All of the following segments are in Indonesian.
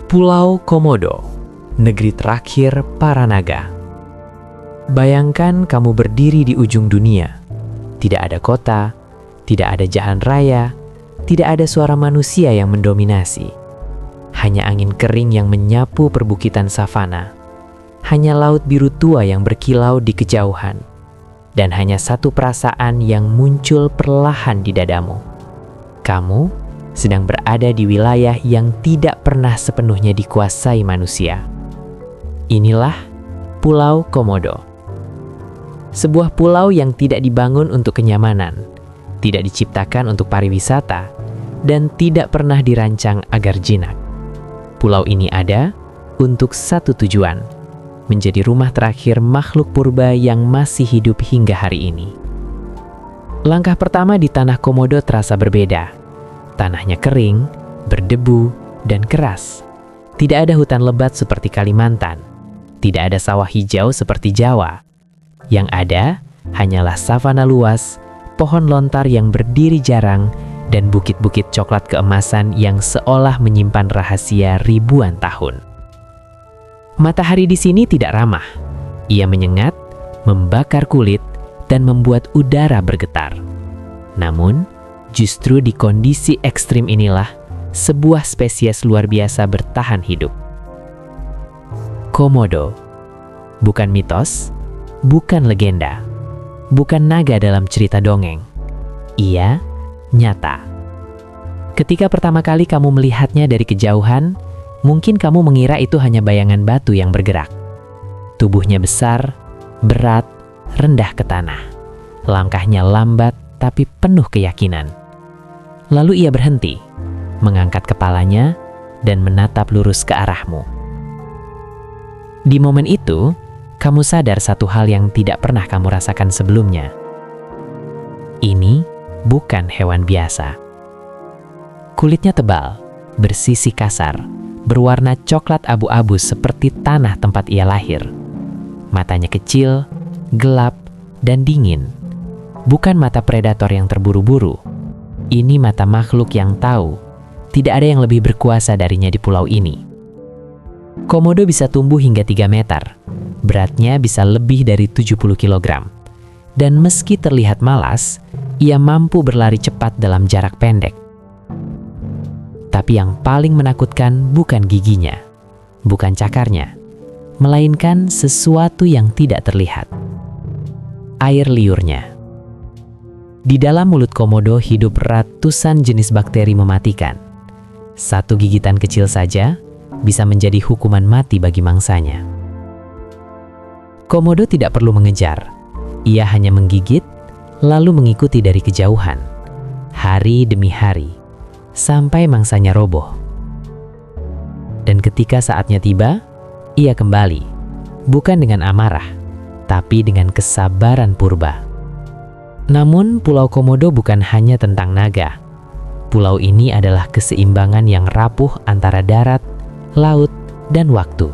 Pulau Komodo, negeri terakhir para naga. Bayangkan kamu berdiri di ujung dunia. Tidak ada kota, tidak ada jalan raya, tidak ada suara manusia yang mendominasi. Hanya angin kering yang menyapu perbukitan savana. Hanya laut biru tua yang berkilau di kejauhan. Dan hanya satu perasaan yang muncul perlahan di dadamu. Kamu sedang berada di wilayah yang tidak pernah sepenuhnya dikuasai manusia. Inilah Pulau Komodo. Sebuah pulau yang tidak dibangun untuk kenyamanan, tidak diciptakan untuk pariwisata, dan tidak pernah dirancang agar jinak. Pulau ini ada untuk satu tujuan, menjadi rumah terakhir makhluk purba yang masih hidup hingga hari ini. Langkah pertama di tanah Komodo terasa berbeda. Tanahnya kering, berdebu, dan keras. Tidak ada hutan lebat seperti Kalimantan. Tidak ada sawah hijau seperti Jawa. Yang ada hanyalah savana luas, pohon lontar yang berdiri jarang, dan bukit-bukit coklat keemasan yang seolah menyimpan rahasia ribuan tahun. Matahari di sini tidak ramah. Ia menyengat, membakar kulit, dan membuat udara bergetar. Namun, justru di kondisi ekstrim inilah sebuah spesies luar biasa bertahan hidup. Komodo, bukan mitos, bukan legenda, bukan naga dalam cerita dongeng. Ia nyata. Ketika pertama kali kamu melihatnya dari kejauhan, mungkin kamu mengira itu hanya bayangan batu yang bergerak. Tubuhnya besar, berat, rendah ke tanah. Langkahnya lambat tapi penuh keyakinan. Lalu ia berhenti, mengangkat kepalanya, dan menatap lurus ke arahmu. Di momen itu, kamu sadar satu hal yang tidak pernah kamu rasakan sebelumnya. Ini bukan hewan biasa. Kulitnya tebal, bersisi kasar, berwarna coklat abu-abu seperti tanah tempat ia lahir. Matanya kecil, gelap, dan dingin. Bukan mata predator yang terburu-buru. Ini mata makhluk yang tahu, tidak ada yang lebih berkuasa darinya di pulau ini. Komodo bisa tumbuh hingga 3 meter, beratnya bisa lebih dari 70 kg. Dan meski terlihat malas, ia mampu berlari cepat dalam jarak pendek. Tapi yang paling menakutkan bukan giginya, bukan cakarnya, melainkan sesuatu yang tidak terlihat. Air liurnya. Di dalam mulut komodo hidup ratusan jenis bakteri mematikan. Satu gigitan kecil saja bisa menjadi hukuman mati bagi mangsanya. Komodo tidak perlu mengejar. Ia hanya menggigit, lalu mengikuti dari kejauhan. Hari demi hari, sampai mangsanya roboh. Dan ketika saatnya tiba, ia kembali. Bukan dengan amarah, tapi dengan kesabaran purba. Namun, Pulau Komodo bukan hanya tentang naga. Pulau ini adalah keseimbangan yang rapuh antara darat, laut, dan waktu.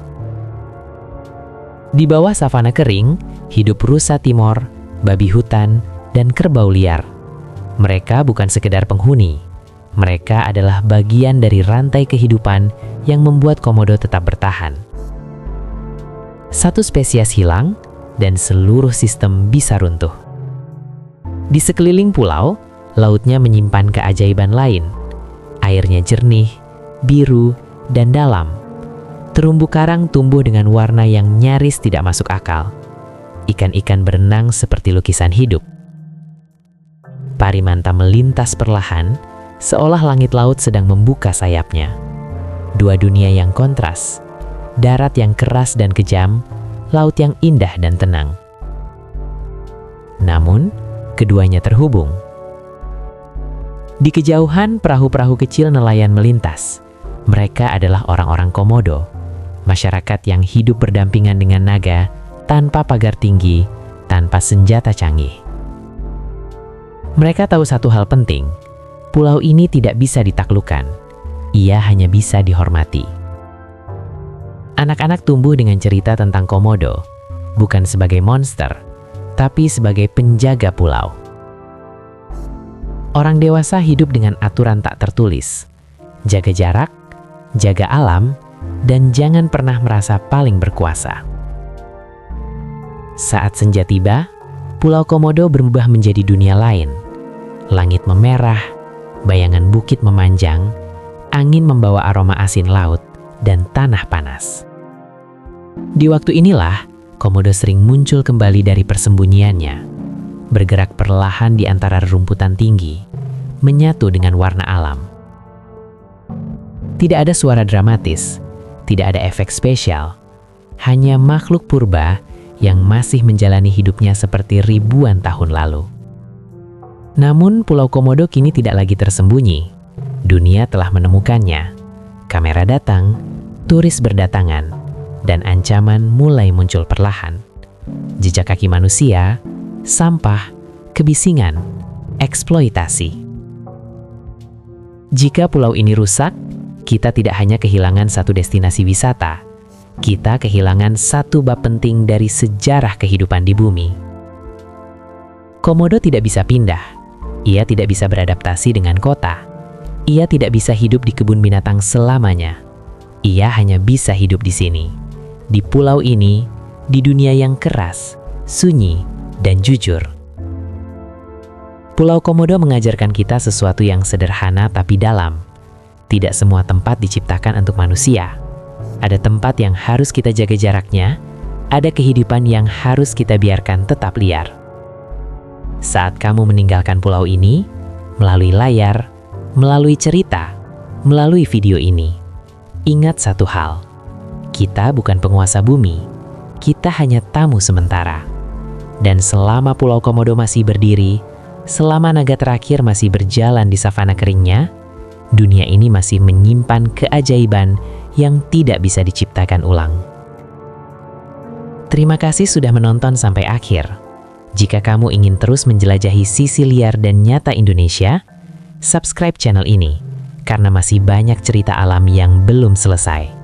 Di bawah savana kering, hidup rusa timor, babi hutan, dan kerbau liar. Mereka bukan sekedar penghuni. Mereka adalah bagian dari rantai kehidupan yang membuat Komodo tetap bertahan. Satu spesies hilang, dan seluruh sistem bisa runtuh. Di sekeliling pulau, lautnya menyimpan keajaiban lain. Airnya jernih, biru, dan dalam. Terumbu karang tumbuh dengan warna yang nyaris tidak masuk akal. Ikan-ikan berenang seperti lukisan hidup. Parimanta melintas perlahan, seolah langit laut sedang membuka sayapnya. Dua dunia yang kontras, darat yang keras dan kejam, laut yang indah dan tenang. Namun, keduanya terhubung. Di kejauhan, perahu-perahu kecil nelayan melintas. Mereka adalah orang-orang Komodo, masyarakat yang hidup berdampingan dengan naga tanpa pagar tinggi, tanpa senjata canggih. Mereka tahu satu hal penting, pulau ini tidak bisa ditaklukkan. Ia hanya bisa dihormati. Anak-anak tumbuh dengan cerita tentang Komodo, bukan sebagai monster, tapi sebagai penjaga pulau. Orang dewasa hidup dengan aturan tak tertulis. Jaga jarak, jaga alam, dan jangan pernah merasa paling berkuasa. Saat senja tiba, Pulau Komodo berubah menjadi dunia lain. Langit memerah, bayangan bukit memanjang, angin membawa aroma asin laut, dan tanah panas. Di waktu inilah, Komodo sering muncul kembali dari persembunyiannya, bergerak perlahan di antara rerumputan tinggi, menyatu dengan warna alam. Tidak ada suara dramatis, tidak ada efek spesial, hanya makhluk purba yang masih menjalani hidupnya seperti ribuan tahun lalu. Namun Pulau Komodo kini tidak lagi tersembunyi. Dunia telah menemukannya. Kamera datang, turis berdatangan, dan ancaman mulai muncul perlahan. Jejak kaki manusia, sampah, kebisingan, eksploitasi. Jika pulau ini rusak, kita tidak hanya kehilangan satu destinasi wisata, kita kehilangan satu bab penting dari sejarah kehidupan di bumi. Komodo tidak bisa pindah. Ia tidak bisa beradaptasi dengan kota. Ia tidak bisa hidup di kebun binatang selamanya. Ia hanya bisa hidup di sini, di pulau ini, di dunia yang keras, sunyi, dan jujur. Pulau Komodo mengajarkan kita sesuatu yang sederhana tapi dalam. Tidak semua tempat diciptakan untuk manusia. Ada tempat yang harus kita jaga jaraknya, ada kehidupan yang harus kita biarkan tetap liar. Saat kamu meninggalkan pulau ini, melalui layar, melalui cerita, melalui video ini, ingat satu hal, kita bukan penguasa bumi, kita hanya tamu sementara. Dan selama Pulau Komodo masih berdiri, selama naga terakhir masih berjalan di savana keringnya, dunia ini masih menyimpan keajaiban yang tidak bisa diciptakan ulang. Terima kasih sudah menonton sampai akhir. Jika kamu ingin terus menjelajahi sisi liar dan nyata Indonesia, subscribe channel ini, karena masih banyak cerita alam yang belum selesai.